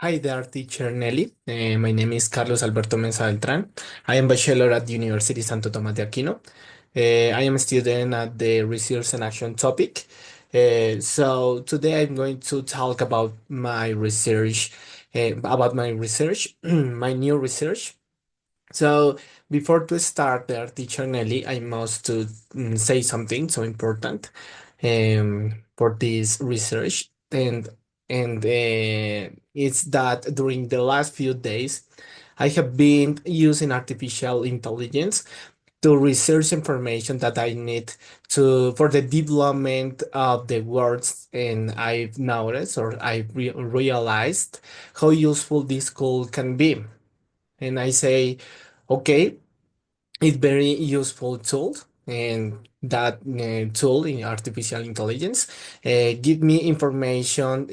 Hi there, teacher Nelly. My name is Carlos Alberto Mesa Beltran. I am bachelor at the University Santo Tomás de Aquino. I am a student at the Research and Action topic. So today I'm going to talk about my research, my new research. So before to start there, teacher Nelly, I must to say something so important for this research, and it's that during the last few days, I have been using artificial intelligence to research information that I need to for the development of the words, and I've noticed or realized how useful this tool can be. And I say, okay, it's very useful tool, and that tool in artificial intelligence giving me information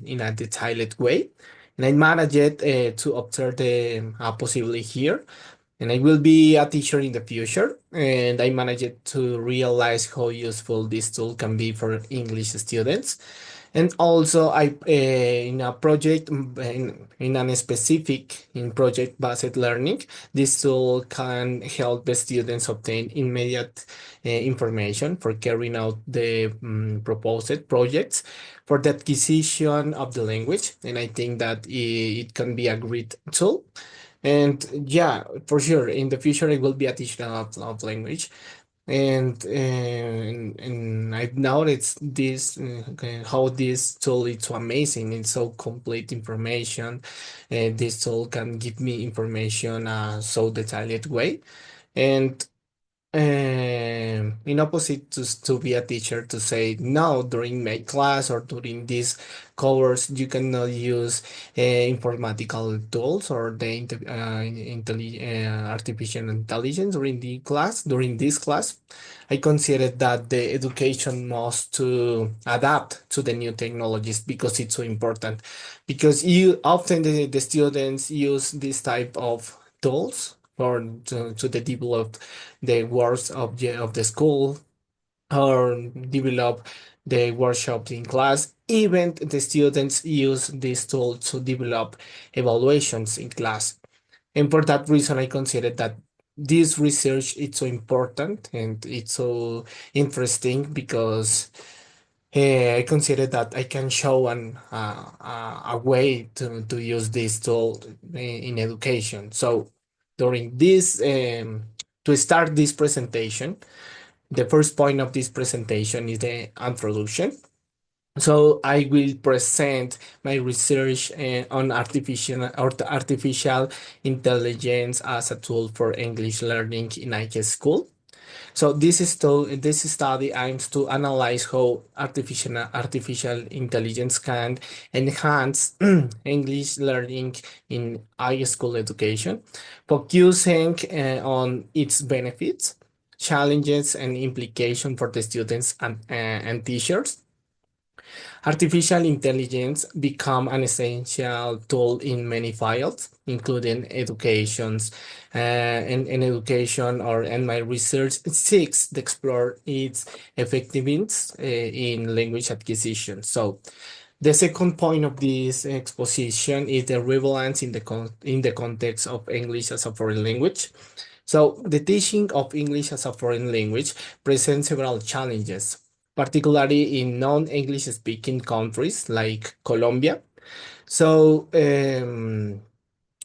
in a detailed way, and I manage it to observe the possibly here. And I will be a teacher in the future, and I manage it to realize how useful this tool can be for English students. And also, I in a project in a specific in project-based learning, this tool can help the students obtain immediate information for carrying out the proposed projects for the acquisition of the language. And I think that it can be a great tool. And yeah, for sure, in the future, I will be a teacher of language, and I've noticed this how this tool is so amazing. It's so complete information. This tool can give me information so detailed way, and in opposite to be a teacher to say no during my class or during this course you cannot use informatical tools or the artificial intelligence during this class. I consider that the education must to adapt to the new technologies because it's so important, because you often the students use this type of tools or to the develop the works of the school or develop the workshops in class. Even the students use this tool to develop evaluations in class. And for that reason, I consider that this research is so important and it's so interesting because I consider that I can show a way to use this tool in education. So during this, to start this presentation, the first point of this presentation is the introduction. So I will present my research on artificial intelligence as a tool for English learning in high school. So this study aims to analyze how artificial intelligence can enhance English learning in high school education, focusing on its benefits, challenges, and implications for the students and teachers. Artificial intelligence become an essential tool in many fields, including educations, and education and my research seeks to explore its effectiveness in language acquisition. So the second point of this exposition is the relevance in the context of English as a foreign language. So the teaching of English as a foreign language presents several challenges, particularly in non-English speaking countries like Colombia. So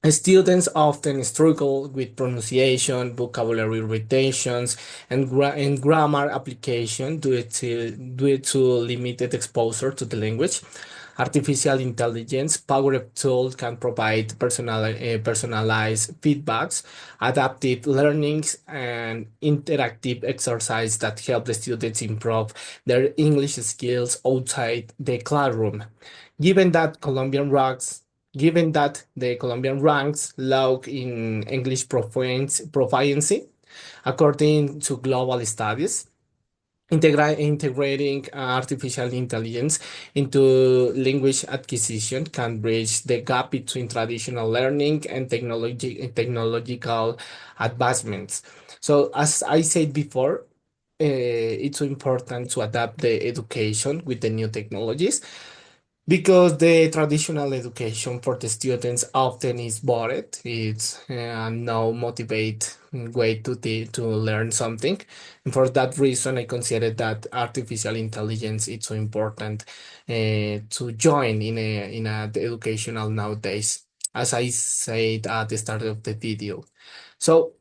students often struggle with pronunciation, vocabulary retentions, and grammar application due to limited exposure to the language. Artificial intelligence powered tools can provide personalized feedbacks, adaptive learnings, and interactive exercise that help the students improve their English skills outside the classroom. Given that Colombian ranks Given that the Colombian ranks low in English proficiency, according to global studies, integrating artificial intelligence into language acquisition can bridge the gap between traditional learning and technological advancements. So, as I said before, it's so important to adapt the education with the new technologies. because the traditional education for the students often is bored. It's no motivate way to learn something. And for that reason, I consider that artificial intelligence is so important to join the educational nowadays, as I said at the start of the video. So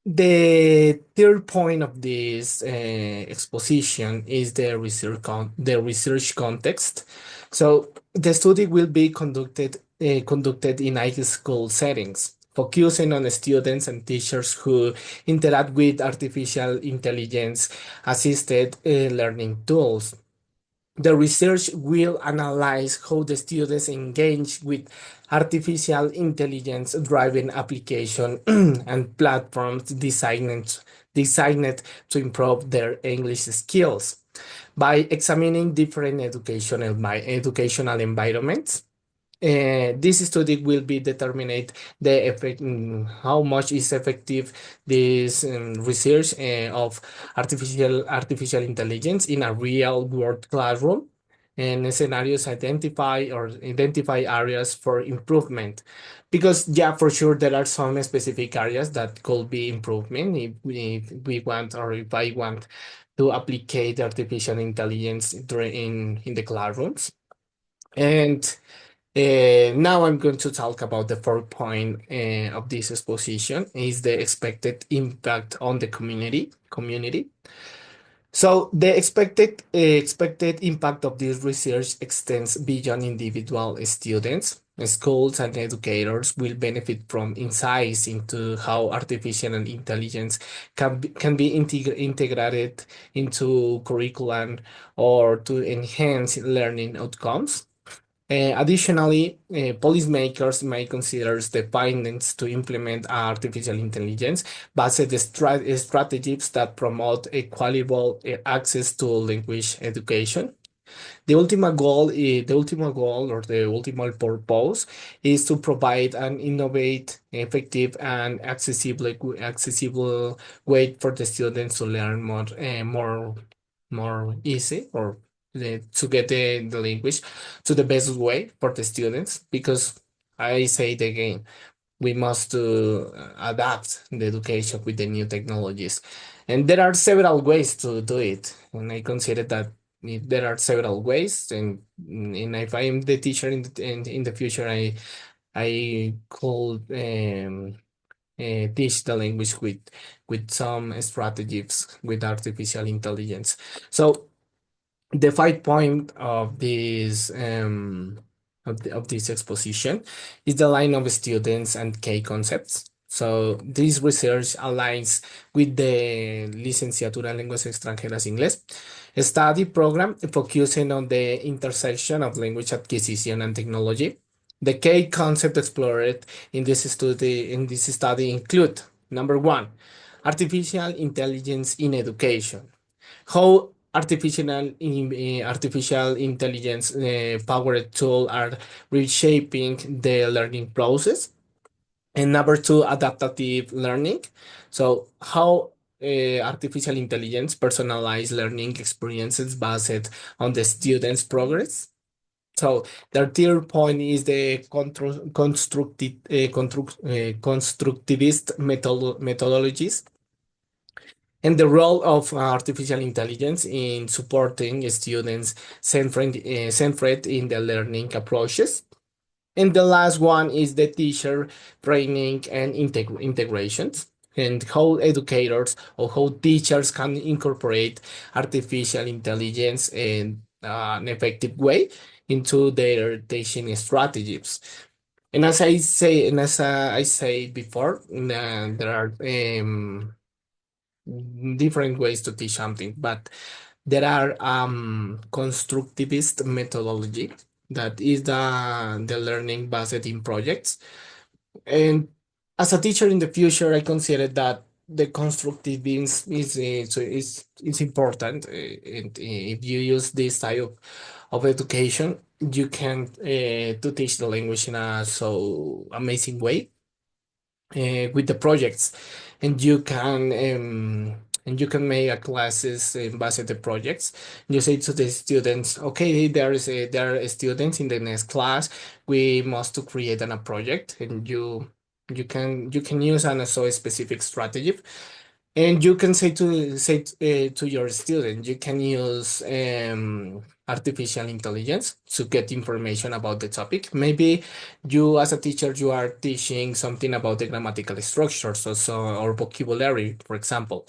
the third point of this exposition is the research context. So the study will be conducted in high school settings, focusing on the students and teachers who interact with artificial intelligence assisted learning tools. The research will analyze how the students engage with artificial intelligence driven application and platforms designed to improve their English skills by examining different educational environments. This study will be determined the effect, how much is effective this research of artificial intelligence in a real world classroom, and scenarios identify areas for improvement. Because yeah, for sure there are some specific areas that could be improvement if we want, or if I want to apply artificial intelligence in the classrooms. And now I'm going to talk about the fourth point of this exposition is the expected impact on the community. So the expected impact of this research extends beyond individual students. Schools and educators will benefit from insights into how artificial intelligence can be integrated into curriculum or to enhance learning outcomes. Additionally, policymakers may consider the findings to implement artificial intelligence based strategies that promote equitable access to language education. The ultimate goal or the ultimate purpose is to provide an innovative, effective, and accessible way for the students to learn more easy, or to get the language to the best way for the students. Because I say it again, we must adapt the education with the new technologies, and there are several ways to do it, and I consider that there are several ways. And if I am the teacher in the future, I could teach the language with some strategies with artificial intelligence. So the 5 point of this exposition is the line of students and key concepts. So this research aligns with the Licenciatura en Lenguas Extranjeras Inglés study program, focusing on the intersection of language acquisition and technology. The key concept explored in this study include: number one, artificial intelligence in education, how artificial intelligence powered tools are reshaping the learning process. And number two, adaptive learning. So how artificial intelligence personalized learning experiences based on the student's progress. So the third point is the constructivist methodologies and the role of artificial intelligence in supporting students centered in the learning approaches. And the last one is the teacher training and integrations, and how educators or how teachers can incorporate artificial intelligence in an effective way into their teaching strategies. And as I before, there are different ways to teach something, but there are constructivist methodology that is the learning based in projects. And as a teacher in the future, I consider that the constructivism is important. And if you use this type of education, you can to teach the language in a so amazing way with the projects, and you can and you can make a classes in base to the projects. You say to the students, okay, there are students in the next class. We must to create a project, and you can use an so specific strategy, and you can to your student, you can use artificial intelligence to get information about the topic. Maybe you, as a teacher, you are teaching something about the grammatical structures or vocabulary, for example,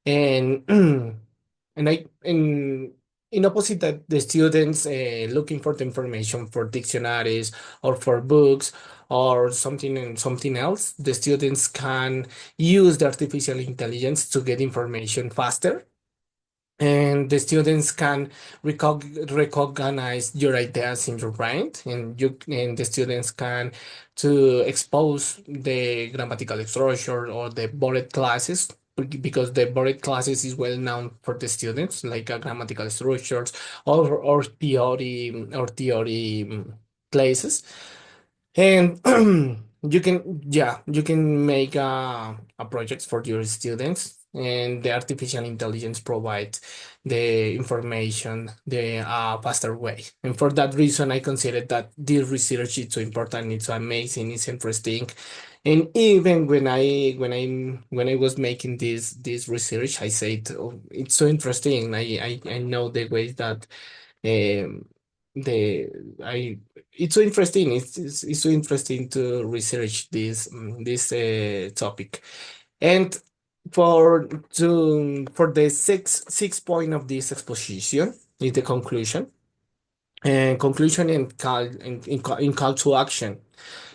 and and I in opposite that the students looking for the information for dictionaries or for books or something and something else, the students can use the artificial intelligence to get information faster, and the students can recognize your ideas in your brain, and the students can to expose the grammatical structure or the board classes, because the board classes is well known for the students, like grammatical structures or theory classes. And you can make a project for your students, and the artificial intelligence provides the information the faster way. And for that reason, I consider that this research is so important, it's so amazing, it's interesting. And even when I was making this research, I said, oh, it's so interesting. I know the ways that um, the I it's so interesting. It's so interesting to research this topic. And for the six point of this exposition is the conclusion, and conclusion and in call to action.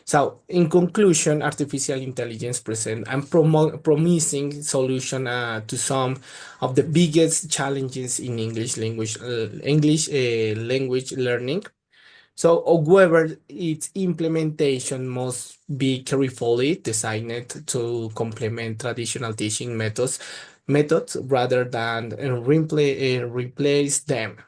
So, in conclusion, artificial intelligence present and promising solution to some of the biggest challenges in English language learning. So, however, its implementation must be carefully designed to complement traditional teaching methods rather than replace them.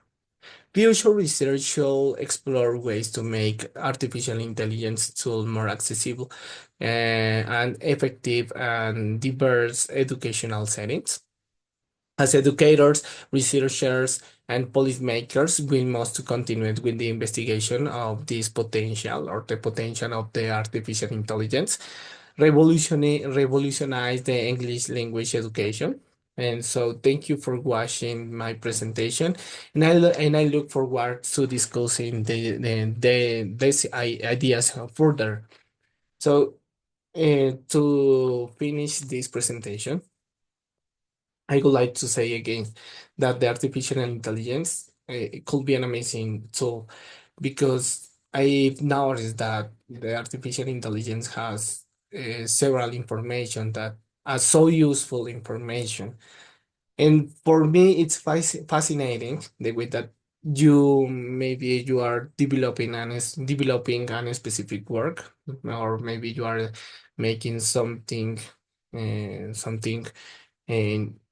Future research should explore ways to make artificial intelligence tools more accessible and effective and diverse educational settings. As educators, researchers, and policymakers, we must continue with the investigation of this potential or the potential of the artificial intelligence revolutionize the English language education. And so thank you for watching my presentation. And I look forward to discussing these ideas further. So to finish this presentation, I would like to say again that the artificial intelligence it could be an amazing tool, because I've noticed that the artificial intelligence has several information that are so useful information. And for me, it's fascinating the way that you are developing a specific work, or maybe you are making something in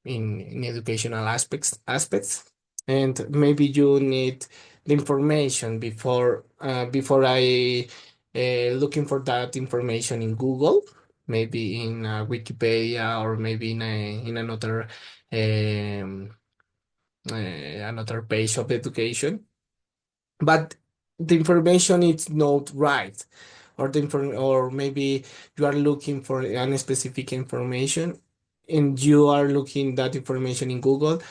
educational aspects, and maybe you need the information before I looking for that information in Google, maybe in Wikipedia, or maybe in um, another page of education, but the information is not right, or or maybe you are looking for any specific information, and you are looking that information in Google.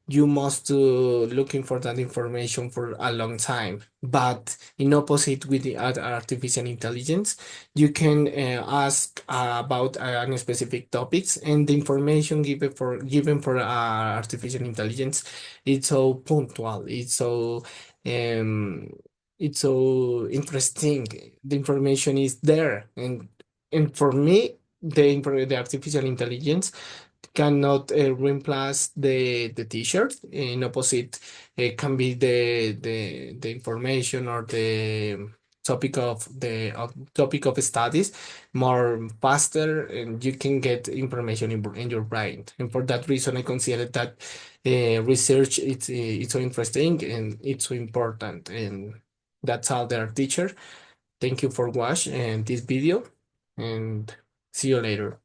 You must looking for that information for a long time. But in opposite with the artificial intelligence, you can ask about any specific topics, and the information given for artificial intelligence, it's so punctual, um, it's so interesting. The information is there, and for me, the artificial intelligence cannot replace the t-shirt. In opposite, it can be the information or the topic of studies more faster, and you can get information in your brain. And for that reason, I consider that research it's so interesting and it's so important. And that's all there, teacher. Thank you for watching this video, and see you later.